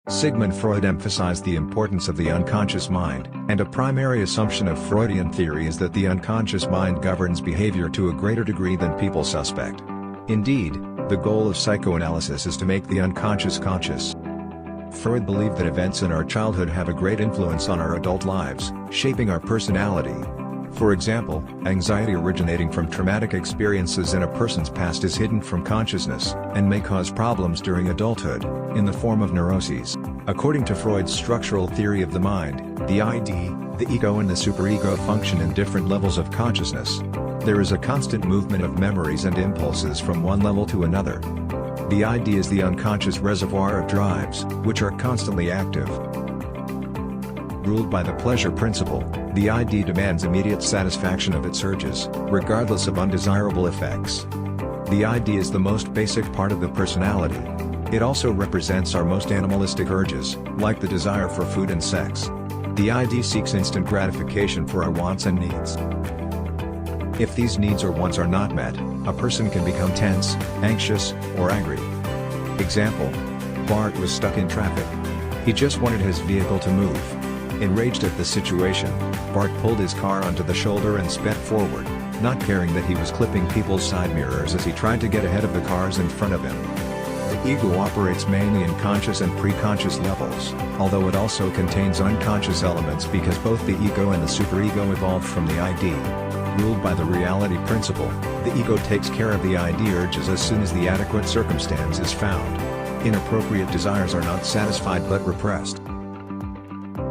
Sigmund Freud emphasized the importance of the unconscious mind, and a primary assumption of Freudian theory is that the unconscious mind governs behavior to a greater degree than people suspect. Indeed, the goal of psychoanalysis is to make the unconscious conscious. Freud believed that events in our childhood have a great influence on our adult lives, shaping our personality. For example, anxiety originating from traumatic experiences in a person's past is hidden from consciousness, and may cause problems during adulthood, in the form of neuroses. According to Freud's structural theory of the mind, the ID, the ego and the superego function in different levels of consciousness. There is a constant movement of memories and impulses from one level to another. The ID is the unconscious reservoir of drives, which are constantly active. Ruled by the pleasure principle, the ID demands immediate satisfaction of its urges, regardless of undesirable effects. The ID is the most basic part of the personality. It also represents our most animalistic urges, like the desire for food and sex. The ID seeks instant gratification for our wants and needs. If these needs or wants are not met, a person can become tense, anxious, or angry. Example: Bart was stuck in traffic. He just wanted his vehicle to move. Enraged at the situation, Bart pulled his car onto the shoulder and sped forward, not caring that he was clipping people's side mirrors as he tried to get ahead of the cars in front of him. The ego operates mainly in conscious and preconscious levels, although it also contains unconscious elements because both the ego and the superego evolved from the ID. Ruled by the reality principle, the ego takes care of the ID urges as soon as the adequate circumstance is found. Inappropriate desires are not satisfied but repressed.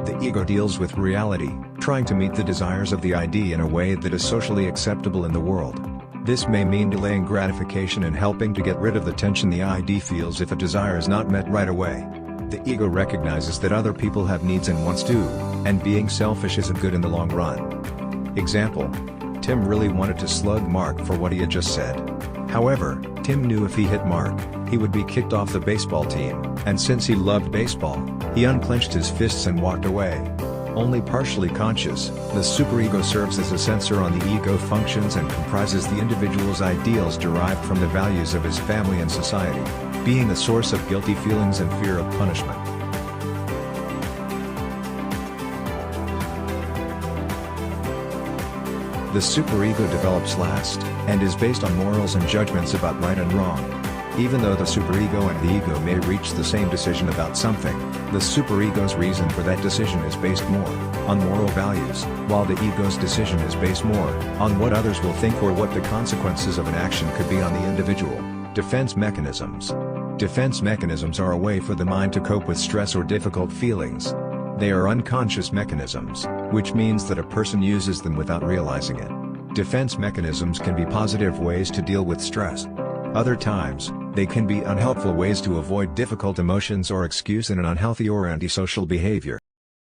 The ego deals with reality, trying to meet the desires of the ID in a way that is socially acceptable in the world. This may mean delaying gratification and helping to get rid of the tension the ID feels if a desire is not met right away. The ego recognizes that other people have needs and wants too, and being selfish isn't good in the long run. Example: Tim really wanted to slug Mark for what he had just said. However, Tim knew if he hit Mark, he would be kicked off the baseball team, and since he loved baseball, he unclenched his fists and walked away. Only partially conscious, the superego serves as a sensor on the ego functions and comprises the individual's ideals derived from the values of his family and society, being the source of guilty feelings and fear of punishment. The superego develops last, and is based on morals and judgments about right and wrong. Even though the superego and the ego may reach the same decision about something, the superego's reason for that decision is based more on moral values, while the ego's decision is based more on what others will think or what the consequences of an action could be on the individual. Defense mechanisms. Defense mechanisms are a way for the mind to cope with stress or difficult feelings. They are unconscious mechanisms, which means that a person uses them without realizing it. Defense mechanisms can be positive ways to deal with stress. Other times, they can be unhelpful ways to avoid difficult emotions or excuse an unhealthy or antisocial behavior.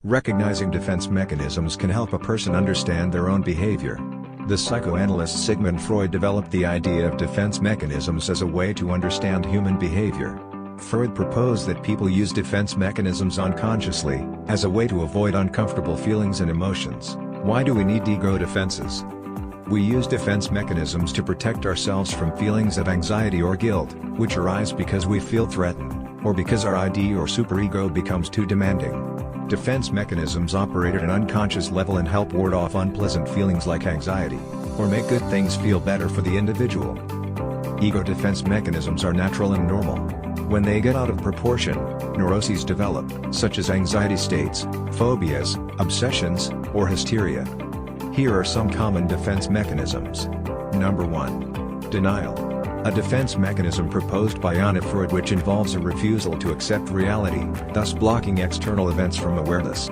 Recognizing defense mechanisms can help a person understand their own behavior. The psychoanalyst Sigmund Freud developed the idea of defense mechanisms as a way to understand human behavior. Freud proposed that people use defense mechanisms unconsciously, as a way to avoid uncomfortable feelings and emotions. Why do we need ego defenses? We use defense mechanisms to protect ourselves from feelings of anxiety or guilt, which arise because we feel threatened, or because our ID or superego becomes too demanding. Defense mechanisms operate at an unconscious level and help ward off unpleasant feelings like anxiety, or make good things feel better for the individual. Ego defense mechanisms are natural and normal. When they get out of proportion, neuroses develop, such as anxiety states, phobias, obsessions, or hysteria. Here are some common defense mechanisms. Number 1. Denial. A defense mechanism proposed by Anna Freud which involves a refusal to accept reality, thus blocking external events from awareness.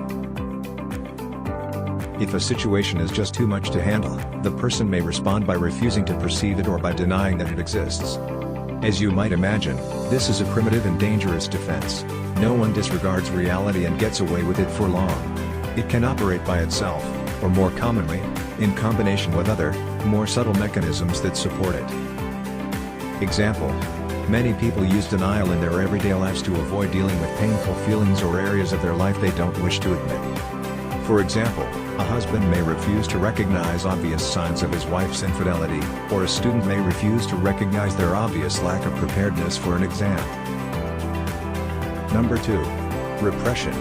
If a situation is just too much to handle, the person may respond by refusing to perceive it or by denying that it exists. As you might imagine, this is a primitive and dangerous defense. No one disregards reality and gets away with it for long. It can operate by itself, or more commonly, in combination with other, more subtle mechanisms that support it. Example: many people use denial in their everyday lives to avoid dealing with painful feelings or areas of their life they don't wish to admit. For example, a husband may refuse to recognize obvious signs of his wife's infidelity, or a student may refuse to recognize their obvious lack of preparedness for an exam. Number 2. Repression.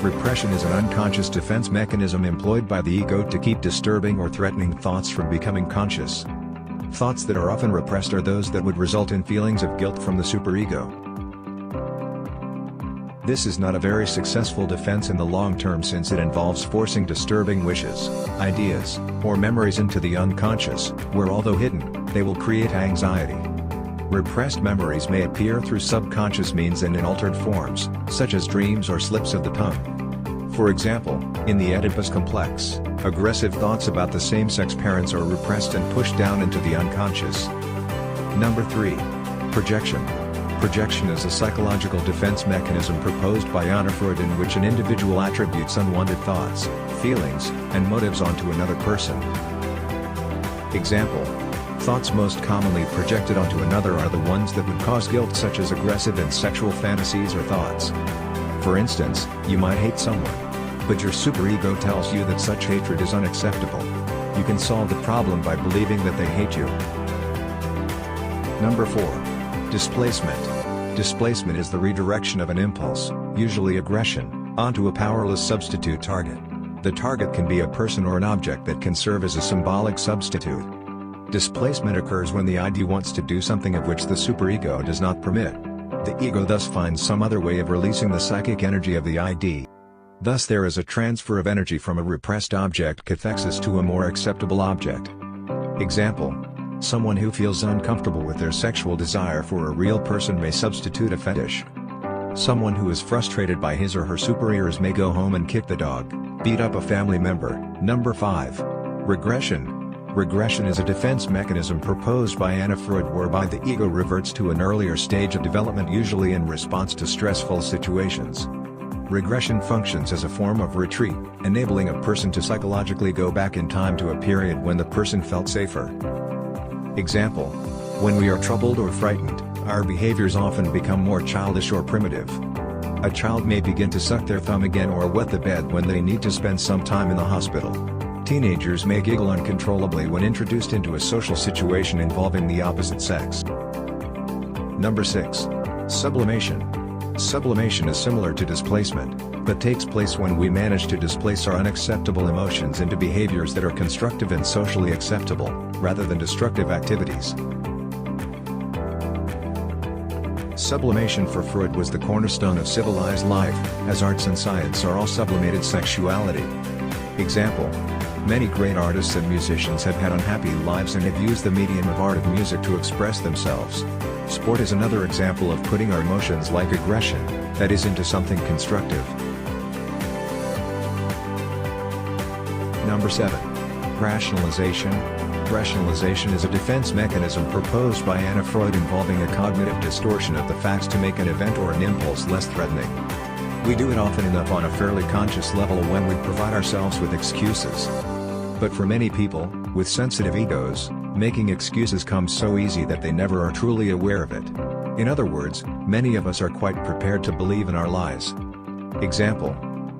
Repression is an unconscious defense mechanism employed by the ego to keep disturbing or threatening thoughts from becoming conscious. Thoughts that are often repressed are those that would result in feelings of guilt from the superego. This is not a very successful defense in the long term since it involves forcing disturbing wishes, ideas, or memories into the unconscious, where although hidden, they will create anxiety. Repressed memories may appear through subconscious means and in altered forms, such as dreams or slips of the tongue. For example, in the Oedipus complex, aggressive thoughts about the same-sex parents are repressed and pushed down into the unconscious. Number 3. Projection. Projection is a psychological defense mechanism proposed by Anna Freud in which an individual attributes unwanted thoughts, feelings, and motives onto another person. Example: thoughts most commonly projected onto another are the ones that would cause guilt, such as aggressive and sexual fantasies or thoughts. For instance, you might hate someone, but your superego tells you that such hatred is unacceptable. You can solve the problem by believing that they hate you. Number 4. Displacement. Displacement is the redirection of an impulse, usually aggression, onto a powerless substitute target. The target can be a person or an object that can serve as a symbolic substitute. Displacement occurs when the ID wants to do something of which the superego does not permit. The ego thus finds some other way of releasing the psychic energy of the ID. Thus there is a transfer of energy from a repressed object cathexis to a more acceptable object. Example: someone who feels uncomfortable with their sexual desire for a real person may substitute a fetish. Someone who is frustrated by his or her superiors may go home and kick the dog, beat up a family member. Number 5. Regression. Regression is a defense mechanism proposed by Anna Freud whereby the ego reverts to an earlier stage of development, usually in response to stressful situations. Regression functions as a form of retreat, enabling a person to psychologically go back in time to a period when the person felt safer. Example: when we are troubled or frightened, our behaviors often become more childish or primitive. A child may begin to suck their thumb again or wet the bed when they need to spend some time in the hospital. Teenagers may giggle uncontrollably when introduced into a social situation involving the opposite sex. Number 6. Sublimation. Sublimation is similar to displacement, but takes place when we manage to displace our unacceptable emotions into behaviors that are constructive and socially acceptable, rather than destructive activities. Sublimation for Freud was the cornerstone of civilized life, as arts and science are all sublimated sexuality. Example: many great artists and musicians have had unhappy lives and have used the medium of art of music to express themselves. Sport is another example of putting our emotions like aggression, that is, into something constructive. Number 7. Rationalization. Rationalization is a defense mechanism proposed by Anna Freud involving a cognitive distortion of the facts to make an event or an impulse less threatening. We do it often enough on a fairly conscious level when we provide ourselves with excuses. But for many people, with sensitive egos, making excuses comes so easy that they never are truly aware of it. In other words, many of us are quite prepared to believe in our lies. Example: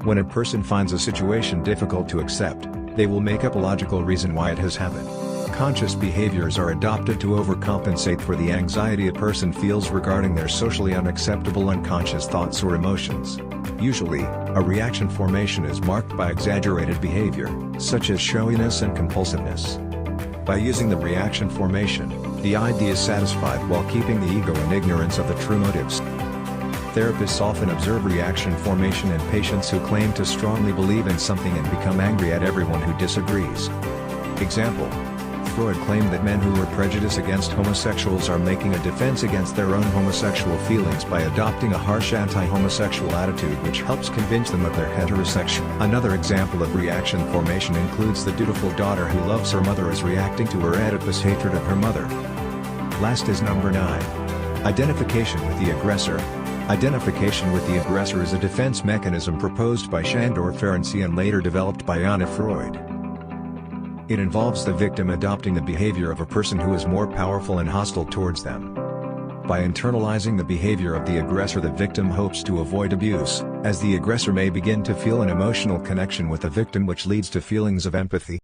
when a person finds a situation difficult to accept, they will make up a logical reason why it has happened. Conscious behaviors are adopted to overcompensate for the anxiety a person feels regarding their socially unacceptable unconscious thoughts or emotions. Usually, a reaction formation is marked by exaggerated behavior, such as showiness and compulsiveness. By using the reaction formation, the ID is satisfied while keeping the ego in ignorance of the true motives. Therapists often observe reaction formation in patients who claim to strongly believe in something and become angry at everyone who disagrees. Example: Freud claimed that men who were prejudiced against homosexuals are making a defense against their own homosexual feelings by adopting a harsh anti-homosexual attitude which helps convince them of their heterosexual. Another example of reaction formation includes the dutiful daughter who loves her mother is reacting to her Oedipus hatred of her mother. Last is number 9. Identification with the aggressor. Identification with the aggressor is a defense mechanism proposed by Shandor Ferenczi and later developed by Anna Freud. It involves the victim adopting the behavior of a person who is more powerful and hostile towards them. By internalizing the behavior of the aggressor, the victim hopes to avoid abuse, as the aggressor may begin to feel an emotional connection with the victim which leads to feelings of empathy.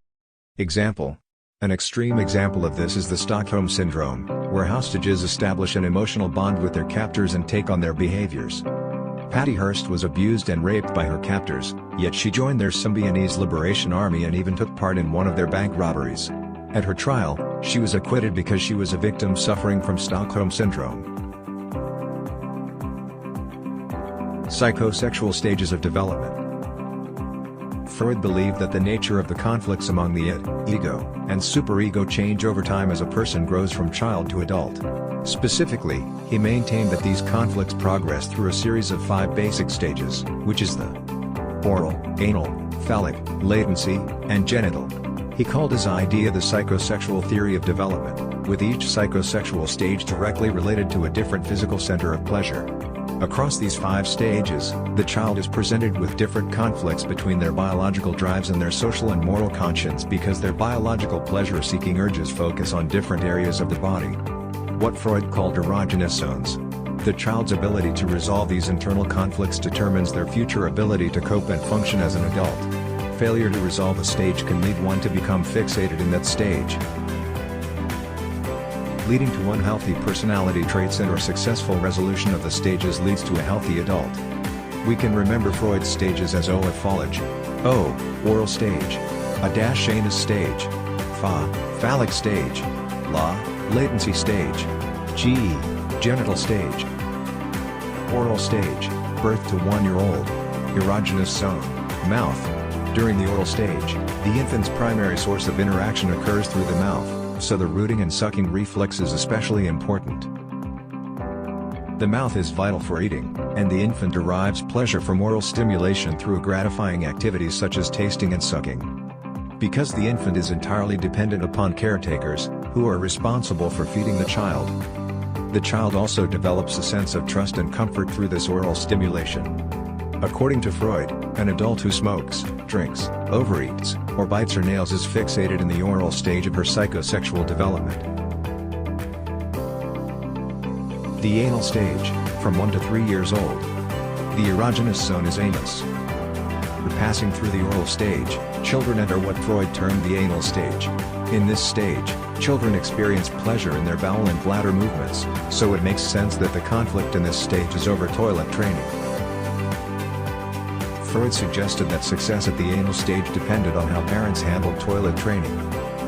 Example: an extreme example of this is the Stockholm Syndrome, where hostages establish an emotional bond with their captors and take on their behaviors. Patty Hearst was abused and raped by her captors, yet she joined their Symbionese Liberation Army and even took part in one of their bank robberies. At her trial, she was acquitted because she was a victim suffering from Stockholm Syndrome. Psychosexual stages of development. Freud believed that the nature of the conflicts among the id, ego, and superego change over time as a person grows from child to adult. Specifically, he maintained that these conflicts progress through a series of 5 basic stages, which is the oral, anal, phallic, latency, and genital. He called his idea the psychosexual theory of development, with each psychosexual stage directly related to a different physical center of pleasure. Across these 5 stages, the child is presented with different conflicts between their biological drives and their social and moral conscience because their biological pleasure-seeking urges focus on different areas of the body. What Freud called erogenous zones. The child's ability to resolve these internal conflicts determines their future ability to cope and function as an adult. Failure to resolve a stage can lead one to become fixated in that stage, leading to unhealthy personality traits, and/or successful resolution of the stages leads to a healthy adult. We can remember Freud's stages as O. Phallic, O. Oral stage, A-anus stage, Pha. Phallic stage, La. Latency stage, G. Genital stage, Oral stage, birth to 1-year-old, erogenous zone, mouth. During the oral stage, the infant's primary source of interaction occurs through the mouth, so the rooting and sucking reflex is especially important. The mouth is vital for eating, and the infant derives pleasure from oral stimulation through gratifying activities such as tasting and sucking. Because the infant is entirely dependent upon caretakers, who are responsible for feeding the child also develops a sense of trust and comfort through this oral stimulation. According to Freud, an adult who smokes, drinks, overeats, or bites her nails is fixated in the oral stage of her psychosexual development. The anal stage, from 1 to 3 years old. The erogenous zone is anus. Passing through the oral stage, children enter what Freud termed the anal stage. In this stage, children experience pleasure in their bowel and bladder movements, so it makes sense that the conflict in this stage is over toilet training. Freud suggested that success at the anal stage depended on how parents handled toilet training.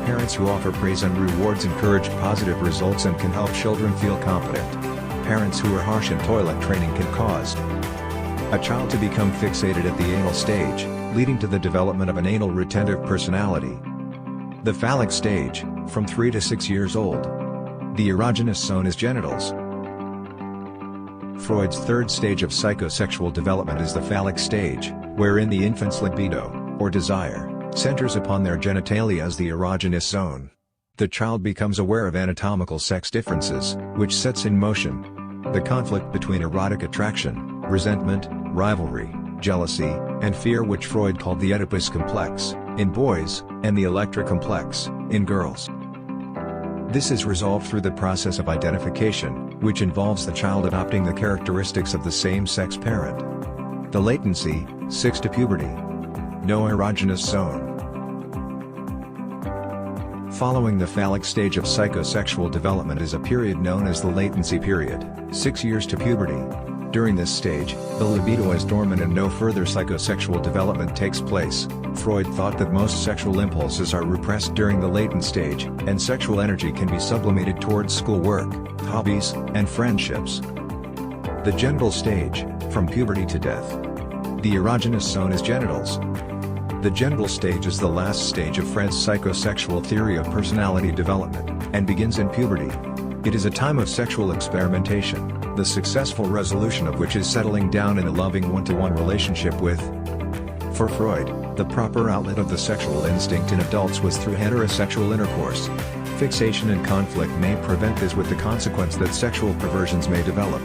Parents who offer praise and rewards encourage positive results and can help children feel competent. Parents who are harsh in toilet training can cause a child to become fixated at the anal stage, leading to the development of an anal retentive personality. The phallic stage, from 3 to 6 years old. The erogenous zone is genitals. Freud's third stage of psychosexual development is the phallic stage, wherein the infant's libido, or desire, centers upon their genitalia as the erogenous zone. The child becomes aware of anatomical sex differences, which sets in motion the conflict between erotic attraction, resentment, rivalry, jealousy, and fear, which Freud called the Oedipus complex, in boys, and the Electra complex, in girls. This is resolved through the process of identification, which involves the child adopting the characteristics of the same-sex parent. The latency, 6 to puberty. No erogenous zone. Following the phallic stage of psychosexual development is a period known as the latency period, 6 years to puberty. During this stage, the libido is dormant and no further psychosexual development takes place. Freud thought that most sexual impulses are repressed during the latent stage, and sexual energy can be sublimated towards schoolwork, hobbies, and friendships. The genital stage, from puberty to death. The erogenous zone is genitals. The genital stage is the last stage of Freud's psychosexual theory of personality development, and begins in puberty. It is a time of sexual experimentation, the successful resolution of which is settling down in a loving one-to-one relationship with. For Freud, the proper outlet of the sexual instinct in adults was through heterosexual intercourse. Fixation and conflict may prevent this, with the consequence that sexual perversions may develop.